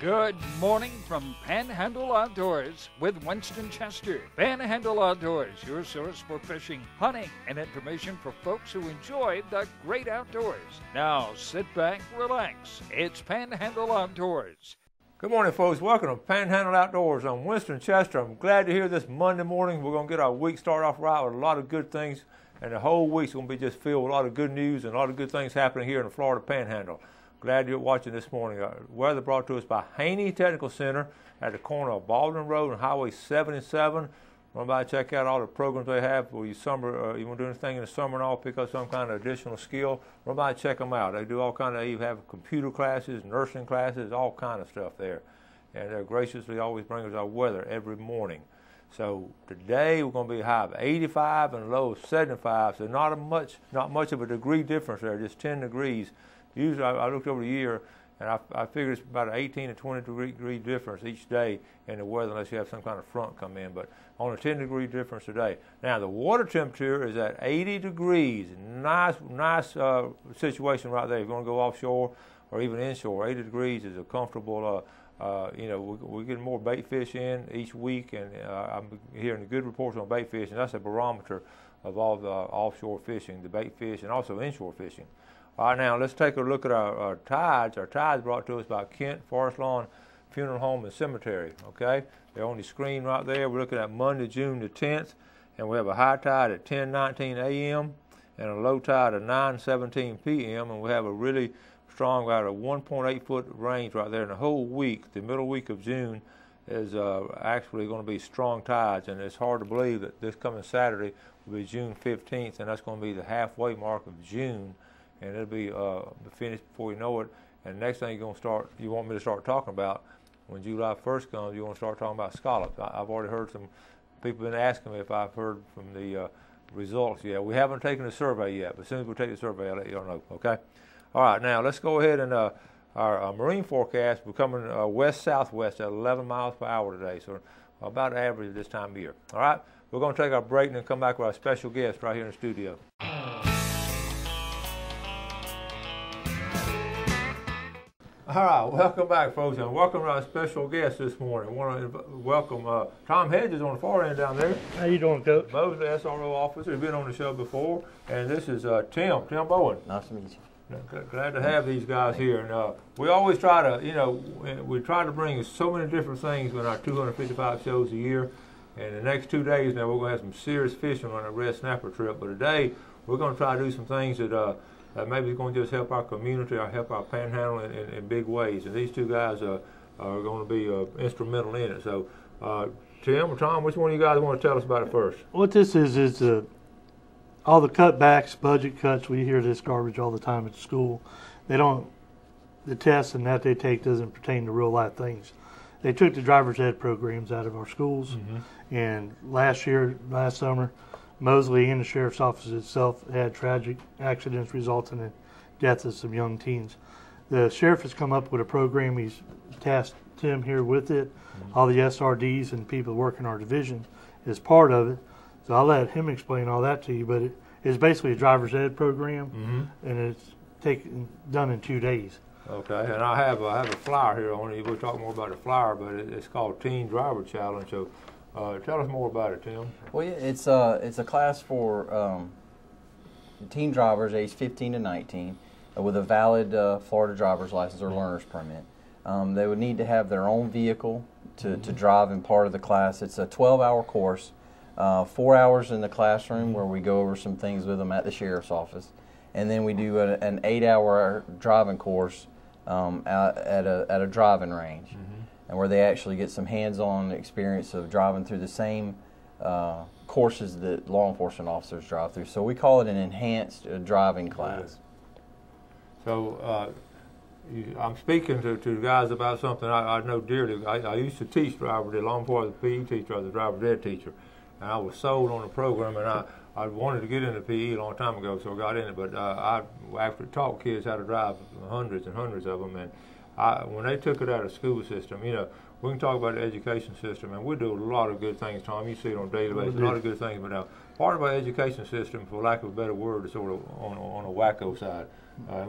Good morning from Panhandle Outdoors with Winston Chester. Panhandle Outdoors, your source for fishing, hunting, and information for folks who enjoy the great outdoors. Now sit back, relax. It's Panhandle Outdoors. Good morning, folks. Welcome to Panhandle Outdoors. I'm Winston Chester. I'm glad to hear this Monday morning. We're going to get our week started off right with a lot of good things, and the whole week's going to be just filled with a lot of good news and a lot of good things happening here in the Florida Panhandle. Glad you're watching this morning. Weather brought to us by Haney Technical Center at the corner of Baldwin Road and Highway 77. Run by and check out all the programs they have for you summer. You want to do anything in the summer and all, pick up some kind of additional skill. Run by and check them out. They do all kind of. They even have computer classes, nursing classes, all kind of stuff there. And they graciously always bring us our weather every morning. So today we're going to be a high of 85 and a low of 75. So not much of a degree difference there, just 10 degrees. Usually I looked over the year, and I figure it's about an 18 to 20 degree difference each day in the weather unless you have some kind of front come in, but only a 10 degree difference today. Now the water temperature is at 80 degrees. Nice situation right there. If you want to go offshore or even inshore, 80 degrees is a comfortable, we're getting more bait fish in each week, and I'm hearing good reports on bait fishing. That's a barometer of all the offshore fishing, the bait fish, and also inshore fishing. All right, now let's take a look at our tides. Our tides brought to us by Kent Forest Lawn Funeral Home and Cemetery, okay? They're on the screen right there. We're looking at Monday, June the 10th, and we have a high tide at 10:19 a.m. and a low tide at 9:17 p.m., and we have a really strong, about a 1.8-foot range right there. And the whole week, the middle week of June, is actually going to be strong tides, and it's hard to believe that this coming Saturday will be June 15th, and that's going to be the halfway mark of June. And it'll be finished before you know it. And the next thing you want me to start talking about, when July 1st comes, you want to start talking about scallops. I've already heard some people been asking me if I've heard from the results yet. We haven't taken the survey yet, but as soon as we take the survey, I'll let y'all know, okay? All right, now let's go ahead and our marine forecast, we're coming west-southwest at 11 miles per hour today, so about average this time of year. All right, we're going to take our break and then come back with our special guest right here in the studio. All right, welcome back, folks, and welcome to our special guest this morning. I want to welcome Tom Hedges on the far end down there. How you doing, Coach? Bo's the SRO officer. He's been on the show before, and this is Tim Bowen. Nice to meet you. Glad to have these guys here, and we always try to, we try to bring so many different things in our 255 shows a year. And the next 2 days now, we're going to have some serious fishing on a red snapper trip. But today, we're going to try to do some things that maybe it's going to just help our community or help our panhandle in big ways. And these two guys are going to be instrumental in it. So, Tim or Tom, which one of you guys want to tell us about it first? What this is all the cutbacks, budget cuts. We hear this garbage all the time at school. The tests and that they take doesn't pertain to real life things. They took the driver's ed programs out of our schools, and last summer, Mosley and the sheriff's office itself had tragic accidents resulting in death of some young teens. The sheriff has come up with a program. He's tasked Tim here with it. All the SRDs and people working our division is part of it. So I'll let him explain all that to you. But it's basically a driver's ed program, and it's done in 2 days. Okay, and I have a flyer here on it. We'll talk more about the flyer, but it's called Teen Driver Challenge. So. Tell us more about it, Tim. Well, yeah, it's a class for teen drivers aged 15 to 19 with a valid Florida driver's license or learner's permit. They would need to have their own vehicle to drive in part of the class. It's a 12-hour course, 4 hours in the classroom where we go over some things with them at the sheriff's office, and then we do an 8-hour driving course at a driving range. And where they actually get some hands-on experience of driving through the same courses that law enforcement officers drive through. So we call it an enhanced driving class. So I'm speaking to the guys about something I know dearly. I used to teach driver ed long before I was a PE teacher. I was a driver ed teacher. And I was sold on the program, and I wanted to get into PE a long time ago, so I got in it. But I actually taught kids how to drive, hundreds and hundreds of them. And when they took it out of the school system, you know, we can talk about the education system, and we do a lot of good things, Tom. You see it on a daily basis, a lot of good things. But now, part of our education system, for lack of a better word, is sort of on a wacko side.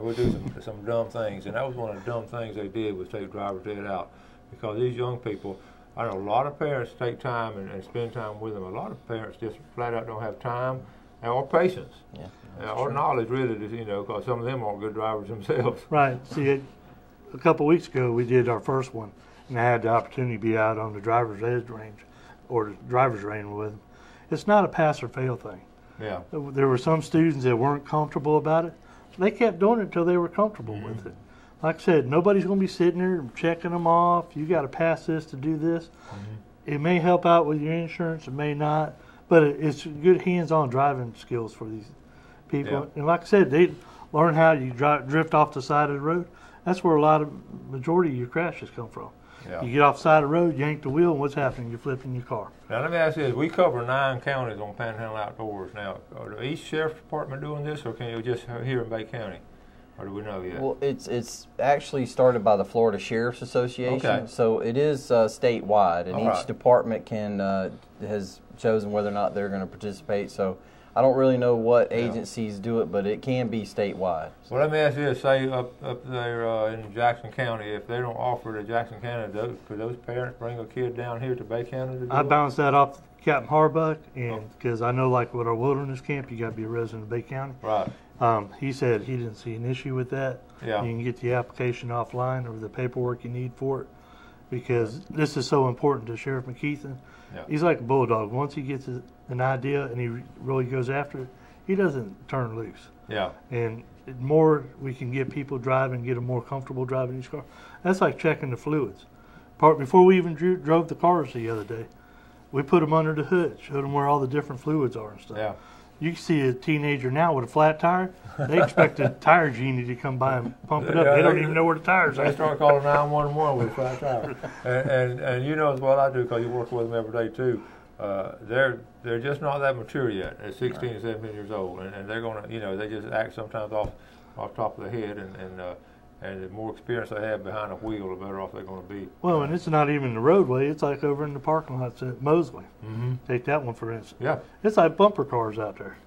We'll do some dumb things, and that was one of the dumb things they did, was take driver's ed out. Because these young people, I know a lot of parents take time and spend time with them. A lot of parents just flat out don't have time or patience, or knowledge, really, you know, because some of them aren't good drivers themselves. Right. See, a couple of weeks ago, we did our first one, and I had the opportunity to be out on the driver's ed range, or the driver's range with them. It's not a pass or fail thing. Yeah. There were some students that weren't comfortable about it. They kept doing it until they were comfortable with it. Like I said, nobody's going to be sitting there checking them off. You got to pass this to do this. It may help out with your insurance, it may not, but it's good hands-on driving skills for these people. Yeah. And like I said, they learn how you drift off the side of the road. That's where majority of your crashes come from. Yeah. You get off the side of the road, yank the wheel, and what's happening? You're flipping your car. Now let me ask you this: we cover 9 counties on Panhandle Outdoors. Now, are each sheriff's department doing this, or can you just here in Bay County? Or do we know yet? Well, it's actually started by the Florida Sheriff's Association, Okay. so it is statewide, and All each right. department has chosen whether or not they're going to participate. So I don't really know what agencies do it, but it can be statewide. Well, let me ask you this: say up there in Jackson County, if they don't offer to Jackson County, could those parents bring a kid down here to Bay County to do I it? bounced that off Captain Harbuck, and because I know, like with our wilderness camp, you got to be a resident of Bay County. Right. He said he didn't see an issue with that. Yeah. You can get the application offline or the paperwork you need for it, because this is so important to Sheriff McKeithen. Yeah. He's like a bulldog. Once he gets an idea and he really goes after it, he doesn't turn loose. Yeah. And the more we can get people driving, get them more comfortable driving these cars. That's like checking the fluids. Before we even drove the cars the other day, we put them under the hood, showed them where all the different fluids are and stuff. Yeah. You can see a teenager now with a flat tire. They expect a tire genie to come by and pump it up. Yeah, They don't even know where the tires They are. start calling 911 with a flat tire. and you know as well I do, because you work with them every day too. They're just not that mature yet. They're 16 and 17 years old, and they're gonna, you know, they just act sometimes off top of the head, and the more experience they have behind a wheel, the better off they're going to be. Well, and it's not even the roadway. It's like over in the parking lots at Mosley. Mm-hmm. Take that one for instance. Yeah. It's like bumper cars out there.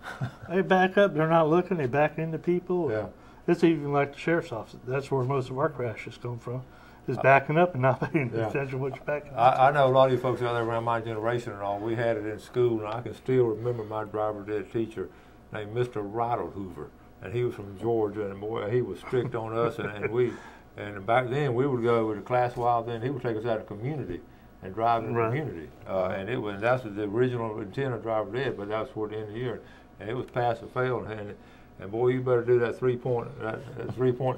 They back up. They're not looking. They back into people. Yeah. It's even like the sheriff's office. That's where most of our crashes come from. Is backing up and not paying attention to what you're backing up. I know a lot of you folks out there around my generation and all. We had it in school, and I can still remember my driver's ed teacher named Mr. Ronald Hoover, and he was from Georgia, and boy, he was strict on us, and back then we would go with a class while then he would take us out of the community and drive in the community, and that's the original intent of driver's ed, but that was toward the end of the year, and it was pass or fail, and boy, you better do that three-point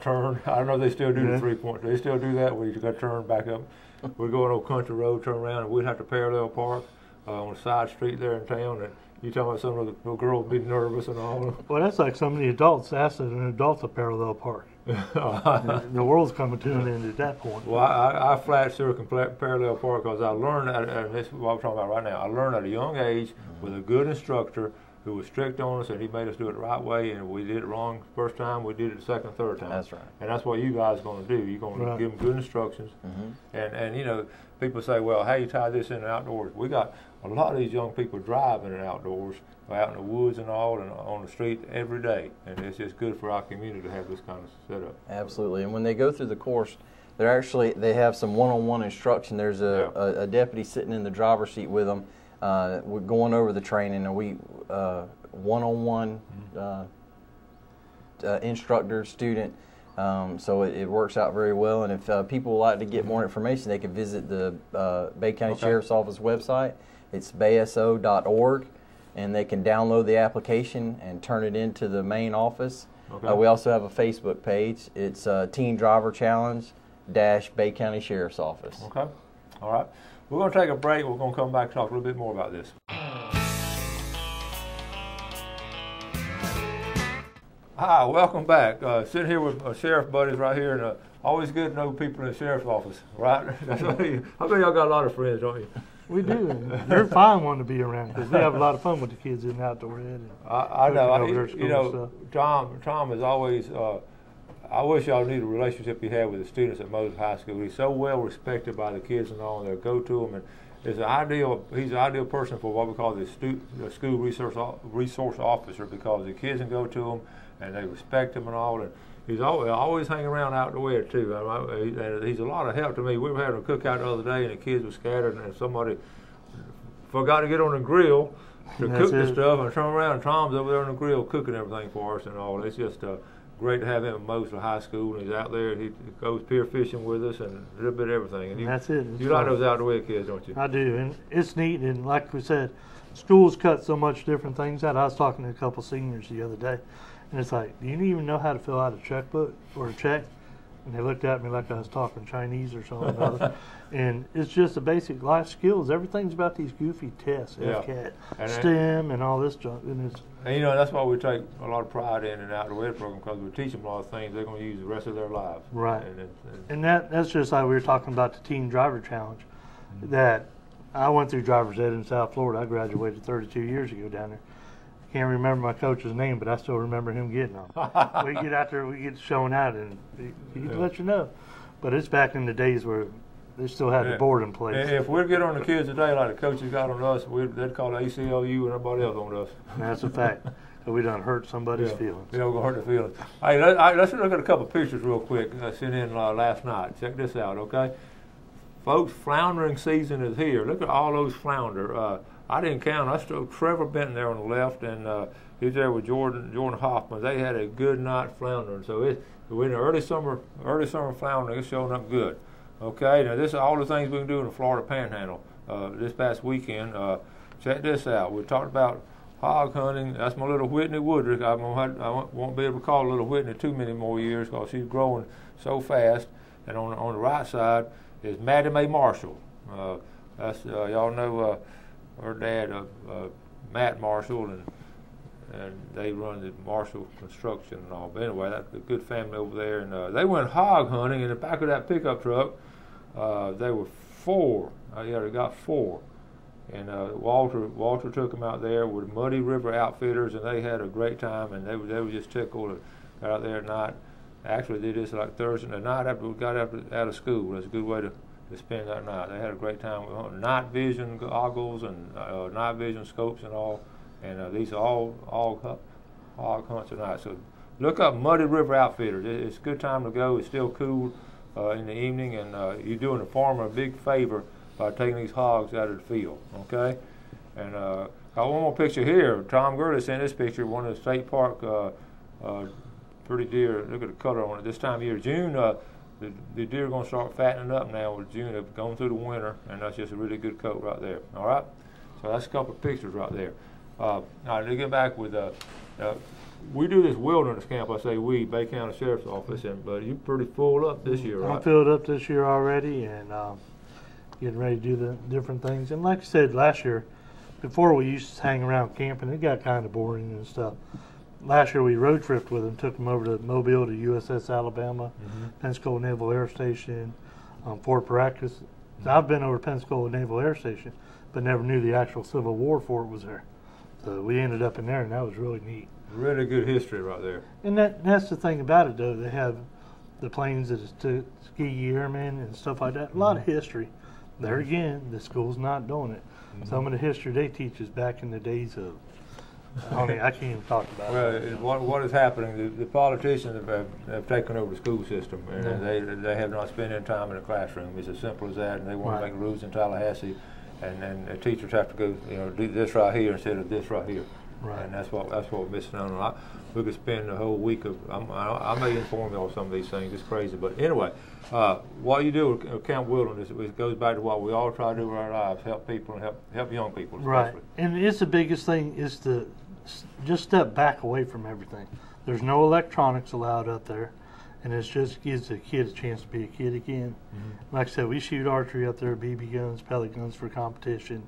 turn. I don't know if they still do the three-point. They still do that where you got to turn back up. We'd go on old country road, turn around, and we'd have to parallel park on a side street there in town. And you talking about some of the little girls being nervous and all. Well, that's like some of the adults asked an adult to parallel park. The world's coming to an end at that point. Well, I flat sure can parallel park because I learned that, and this is what I'm talking about right now. I learned at a young age with a good instructor who was strict on us, and he made us do it the right way, and we did it wrong the first time, we did it the second, third time. That's right. And that's what you guys are going to do. You're going to give them good instructions. And you know, people say, well, how you tie this in the outdoors? We got a lot of these young people driving in the outdoors, out in the woods and all, and on the street every day. And it's just good for our community to have this kind of setup. Absolutely. And when they go through the course, they have some one-on-one instruction. There's a deputy sitting in the driver's seat with them. We're going over the training, and we one-on-one instructor, student. So it works out very well. And if people would like to get more information, they can visit the Bay County Sheriff's Office website. It's bayso.org, and they can download the application and turn it into the main office. We also have a Facebook page. It's Teen Driver Challenge Bay County Sheriff's Office. Okay. All right. We're going to take a break. We're going to come back and talk a little bit more about this. Hi, welcome back. Sitting here with sheriff buddies right here, and always good to know people in the sheriff's office, right? That's what I bet y'all got a lot of friends, don't you? We do. And they're a fine one to be around because we have a lot of fun with the kids in the outdoor ed. I know. You know, Tom is always. I wish y'all knew the relationship he had with the students at Moses High School. He's so well respected by the kids and all. They'll go to him, and he's an ideal person for what we call the school resource officer, because the kids can go to him and they respect him and all. And he's always hanging around out the way too. And he's a lot of help to me. We were having a cookout the other day, and the kids were scattered, and somebody forgot to get on the grill to cook the stuff, and turn around, and Tom's over there on the grill cooking everything for us and all. It's just great to have him at Mosley High School, and he's out there. He goes pier fishing with us and a little bit of everything. And that's it. You like those out the way kids, don't you? I do, and it's neat. And like we said, schools cut so much different things out. I was talking to a couple seniors the other day, and it's like, do you even know how to fill out a checkbook or a check? And they looked at me like I was talking Chinese or something. And it's just the basic life skills. Everything's about these goofy tests, FCAT, STEM, and all this junk. And you know, that's why we take a lot of pride in and out of the way program, because we teach them a lot of things they're going to use the rest of their lives. Right. And that's just like we were talking about the Teen Driver Challenge. That I went through driver's ed in South Florida. I graduated 32 years ago down there. Can't remember my coach's name, but I still remember him getting them. We get out there, we get shown out, and he can let you know. But it's back in the days where they still had the board in place. If we'd get on the kids today like the coaches got on us, they'd call the ACLU and everybody else on us. And that's a fact. So we done hurt somebody's feelings. You know, we're going to hurt their feelings. Hey, let's look at a couple of pictures real quick I sent in last night. Check this out, okay? Folks, floundering season is here. Look at all those flounder. I didn't count. I still Trevor Benton there on the left, and he's there with Jordan Hoffman. They had a good night floundering. So we're in the early summer floundering. It's showing up good. Okay, now this is all the things we can do in the Florida Panhandle. This past weekend, check this out. We talked about hog hunting. That's my little Whitney Woodruff. I won't be able to call little Whitney too many more years because she's growing so fast. And on the right side is Maddie Mae Marshall. That's y'all know her dad, Matt Marshall, and they run the Marshall Construction and all. But anyway, that's a good family over there. And they went hog hunting in the back of that pickup truck. They were 4. They got 4. And Walter took them out there with Muddy River Outfitters, and they had a great time. And they were just tickled. Got out there at night. Actually, they did this like Thursday night after we got out of school. That's a good way to spend that night. They had a great time with night vision goggles and night vision scopes and all. And these are all hog hunts tonight. So look up Muddy River Outfitters. It's a good time to go. It's still cool in the evening, and you're doing the farmer a big favor by taking these hogs out of the field. Okay. And got one more picture here. Tom Gurley sent this picture. One of the state park pretty deer. Look at the color on it. This time of year, June. The deer are going to start fattening up now with June. They've gone through the winter, and that's just a really good coat right there. All right? So that's a couple of pictures right there. Now, to get back with, we do this wilderness camp, I say we, Bay County Sheriff's Office, but you're pretty full up this year, right? I'm filled up this year already, and getting ready to do the different things. And like I said, last year, before we used to hang around camping, it got kind of boring and stuff. Last year we road tripped with them, took them over to Mobile, to USS Alabama, Pensacola Naval Air Station, Fort Paracas. So I've been over to Pensacola Naval Air Station, but never knew the actual Civil War fort was there. So we ended up in there, and that was really neat. Really good history right there. And that's the thing about it, though. They have the planes that is to Tuskegee Airmen and stuff like that. A lot of history. There again, the school's not doing it. Some of the history they teach is back in the days of, I can't even talk about it. Well, what is happening, the politicians have taken over the school system, and they have not spent any time in the classroom. It's as simple as that, and they want to make rules in Tallahassee, and the teachers have to go, do this right here instead of this right here. Right. And that's what we're missing out on. We could spend the whole week of. I may inform you on some of these things. It's crazy, but anyway, what you do with Camp Wilderness, it goes back to what we all try to do with our lives: help people and help young people, especially. Right. And it's the biggest thing is to just step back away from everything. There's no electronics allowed up there, and it just gives the kid a chance to be a kid again. Like I said, we shoot archery up there, BB guns, pellet guns for competition.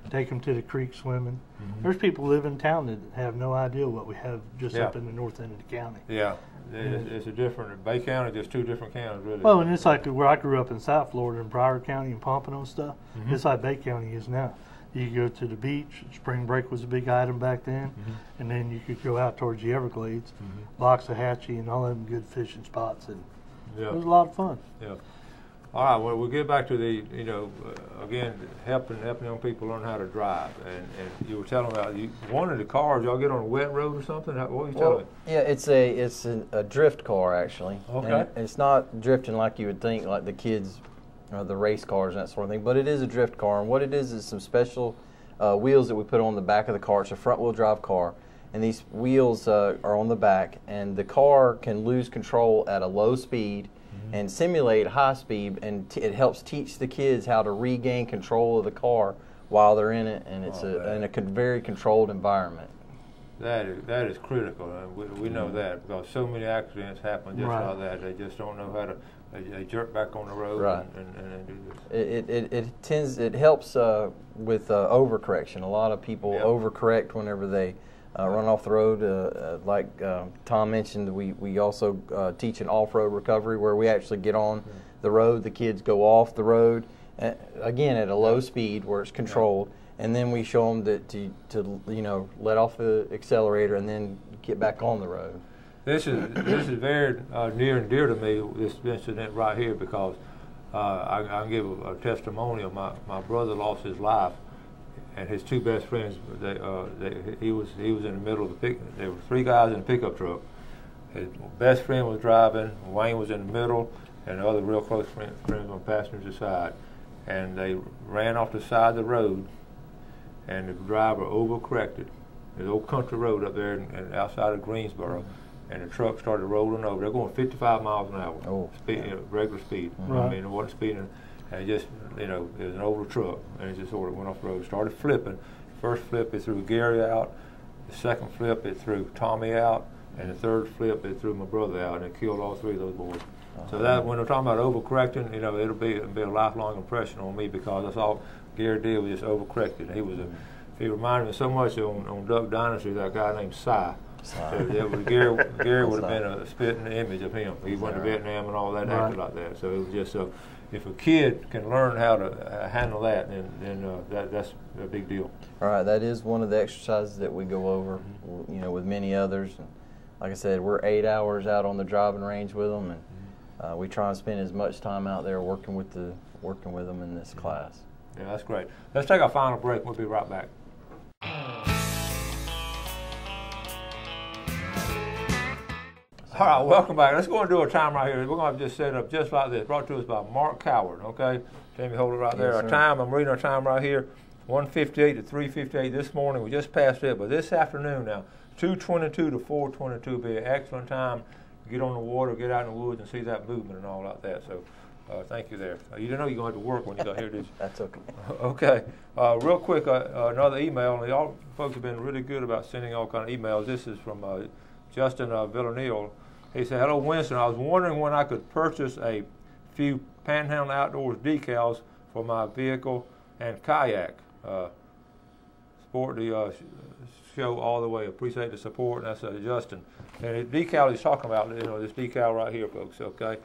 Take them to the creek swimming. There's people live in town that have no idea what we have just up in the north end of the county. Yeah, it's a different, Bay County, just 2 different counties, really. Well, and it's like where I grew up in South Florida, in Broward County and Pompano and stuff. It's like Bay County is now. You could go to the beach. Spring break was a big item back then. And then you could go out towards the Everglades, Waxahachie, and all them good fishing spots. And it was a lot of fun. Yeah. All right, well, we'll get back to the, again, helping young people learn how to drive. And you were telling about, one of the cars, y'all get on a wet road or something? What were you telling me? Yeah, it's a drift car, actually. Okay. And it's not drifting like you would think, like the kids, the race cars and that sort of thing, but it is a drift car. And what it is some special wheels that we put on the back of the car. It's a front-wheel drive car. And these wheels are on the back, and the car can lose control at a low speed and simulate high speed, and it helps teach the kids how to regain control of the car while they're in it, and it's in a very controlled environment. That is critical, and we know that, because so many accidents happen just like that. They just don't know how to. They jerk back on the road and do this. It helps with overcorrection. A lot of people overcorrect whenever they run off the road. Like Tom mentioned, we also teach an off-road recovery where we actually get on the road. The kids go off the road, again at a low speed where it's controlled, and then we show them to let off the accelerator and then get back on the road. This is very near and dear to me, this incident right here, because I can give a testimonial. My brother lost his life, and his two best friends. He was in the middle of the pickup. There were three guys in a pickup truck. His best friend was driving. Wayne was in the middle, and the other real close friends on the passenger side. And they ran off the side of the road, and the driver overcorrected. There's an old country road up there and outside of Greensboro. And the truck started rolling over. They're going 55 miles an hour, regular speed. I mean, it wasn't speeding. And it just, it was an older truck, and it just sort of went off the road. Started flipping. First flip, it threw Gary out. The second flip, it threw Tommy out. And the third flip, it threw my brother out, and it killed all three of those boys. So that, when we're talking about overcorrecting, it'll be a lifelong impression on me, because that's all Gary did was just overcorrected. He reminded me so much on Duck Dynasty, that guy named Cy. So Gary would have been a spitting image of him. He went to Vietnam and all that, acted like that. So it was just if a kid can learn how to handle that, then that's a big deal. All right, that is one of the exercises that we go over, with many others. And like I said, we're 8 hours out on the driving range with them, and we try and spend as much time out there working with them in this class. Yeah, that's great. Let's take our final break. We'll be right back. All right, welcome back. Let's go and do a time right here. We're going to just set it up just like this. Brought to us by Mark Coward, okay? Jamie, hold it right there. Our time, I'm reading our time right here, 1:58 to 3:58 this morning. We just passed it, but this afternoon now, 2:22 to 4:22 will be an excellent time to get on the water, get out in the woods, and see that movement and all like that. So thank you there. You didn't know you're going to have to work when you got here, did you? That's okay. Okay. Real quick, another email. And y'all folks have been really good about sending all kind of emails. This is from Justin Villanelle. He said, "Hello, Winston. I was wondering when I could purchase a few Panhandle Outdoors decals for my vehicle and kayak. Support the show all the way. Appreciate the support." And that's Justin. And the decal he's talking about, this decal right here, folks. Okay,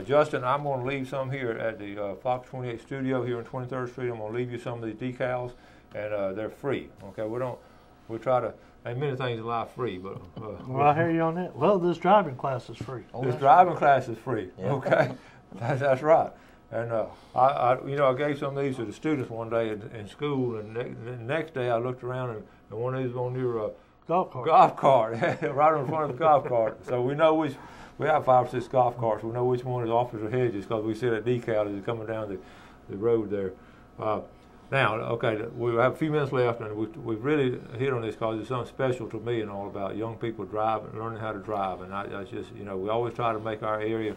Justin, I'm going to leave some here at the Fox 28 studio here on 23rd Street. I'm going to leave you some of these decals, and they're free. Okay, we try to. Ain't many things in life free, but well, I hear you on that. Well, this driving class is free. This driving class is free. Yeah. Okay, that's right. And I gave some of these to the students one day in school, and the next day I looked around and one of these was on your golf cart, right in front of the golf cart. So we know we have 5 or 6 golf carts. We know which one is Officer Hedges because we see that decal as it's coming down the road there. Now, okay, we have a few minutes left, and we've really hit on this because it's something special to me and all about young people driving, learning how to drive. And I just, we always try to make our area,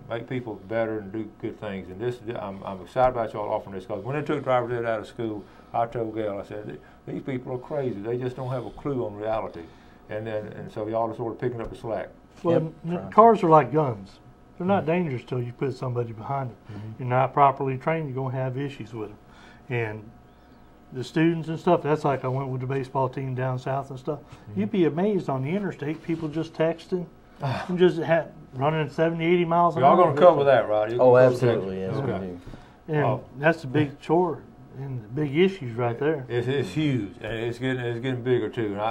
make people better and do good things. And this, I'm excited about y'all offering this because when they took driver's ed out of school, I told Gail, I said, these people are crazy. They just don't have a clue on reality. And so y'all are sort of picking up the slack. Well, cars are like guns. They're not dangerous till you put somebody behind them. You're not properly trained, you're going to have issues with them. And the students and stuff, that's like I went with the baseball team down south and stuff. You'd be amazed on the interstate, people just texting and just running 70, 80 miles an hour. Y'all going to cover that, right? Oh, absolutely, yes, we do. And that's a big chore. and the big issues right there. It's huge, and it's getting bigger too. And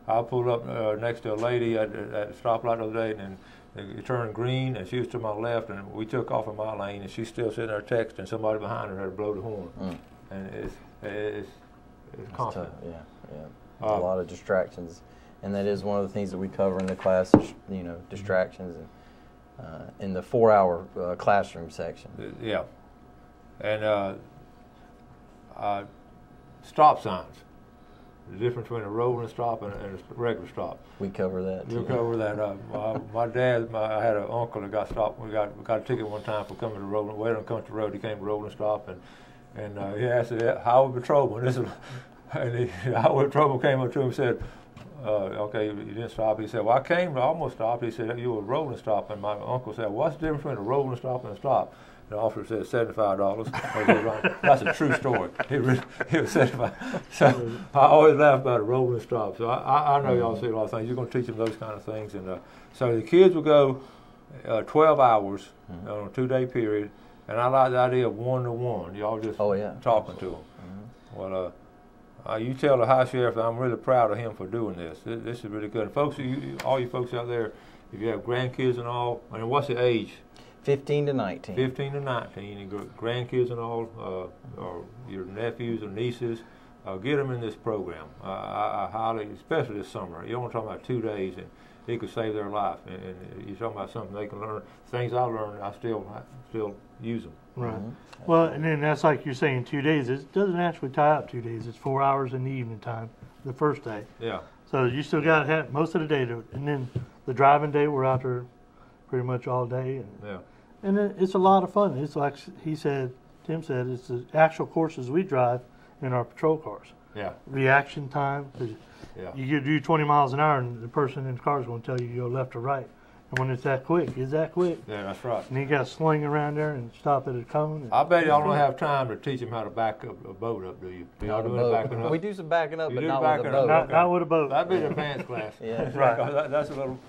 I pulled up next to a lady at the stoplight the other day, and it turned green, and she was to my left, and we took off in my lane, and she's still sitting there texting. Somebody behind her had to blow the horn, and it's constant. Yeah. A lot of distractions, and that is one of the things that we cover in the class. Is, distractions, and in the 4-hour classroom section. Yeah, and stop signs. The difference between a rolling stop and a regular stop. We cover that too. We cover that. My dad, I had an uncle that got stopped. We got a ticket one time for coming to rolling. Waiting on country road, he came to rolling stop, and he asked the highway patrolman. And the highway patrolman came up to him and said, "Okay, you didn't stop." He said, "Well, I almost stopped." He said, "You were rolling stop." And my uncle said, "What's the difference between a rolling stop and a stop?" The officer said $75. That's a true story. It was $75. So I always laugh about a rolling stop. So I know y'all see a lot of things. You're going to teach them those kind of things. And so the kids will go 12 hours on a 2-day period. And I like the idea of 1-to-1. Y'all just talking to them. Well, you tell the high sheriff that I'm really proud of him for doing this. This is really good. And folks, all you folks out there, if you have grandkids and all, I mean, what's the age? 15 to 19. 15 to 19, and grandkids and all, or your nephews or nieces, get them in this program. I highly, especially this summer. You're only talking about 2 days, and it could save their life. And you're talking about something they can learn. Things I learned, I still use them. Right. Well, and then that's like you're saying 2 days. It doesn't actually tie up 2 days. It's 4 hours in the evening time, the first day. Yeah. So you still got to have most of the day to, and then the driving day, we're out there pretty much all day. And it's a lot of fun. It's like Tim said, it's the actual courses we drive in our patrol cars. Yeah. Reaction time. You do 20 miles an hour, and the person in the car is going to tell you to go left or right. And when it's that quick, it's that quick. Yeah, that's right. And you got to sling around there and stop at a cone. I bet y'all don't have time to teach them how to back up a boat up, do you? Do y'all do any backing up? We do some backing up, but not with a boat. boat. Not with a boat. That'd be the advanced class. Yeah. Right. That's a little.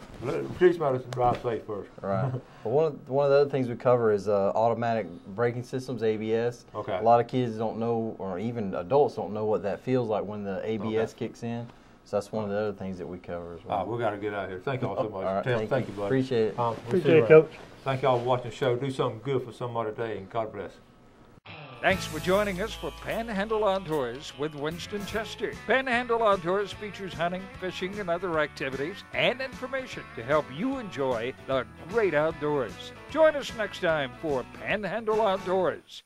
Teach them how to drive safe first. Right. Well, one of the other things we cover is automatic braking systems, ABS. Okay. A lot of kids don't know, or even adults don't know what that feels like when the ABS kicks in. So that's one of the other things that we cover as well. We got to get out of here. Thank y'all so much. All right, thank you, buddy. Appreciate it. Appreciate it, Coach. Thank y'all for watching the show. Do something good for somebody today, and God bless. Thanks for joining us for Panhandle Outdoors with Winston Chester. Panhandle Outdoors features hunting, fishing, and other activities and information to help you enjoy the great outdoors. Join us next time for Panhandle Outdoors.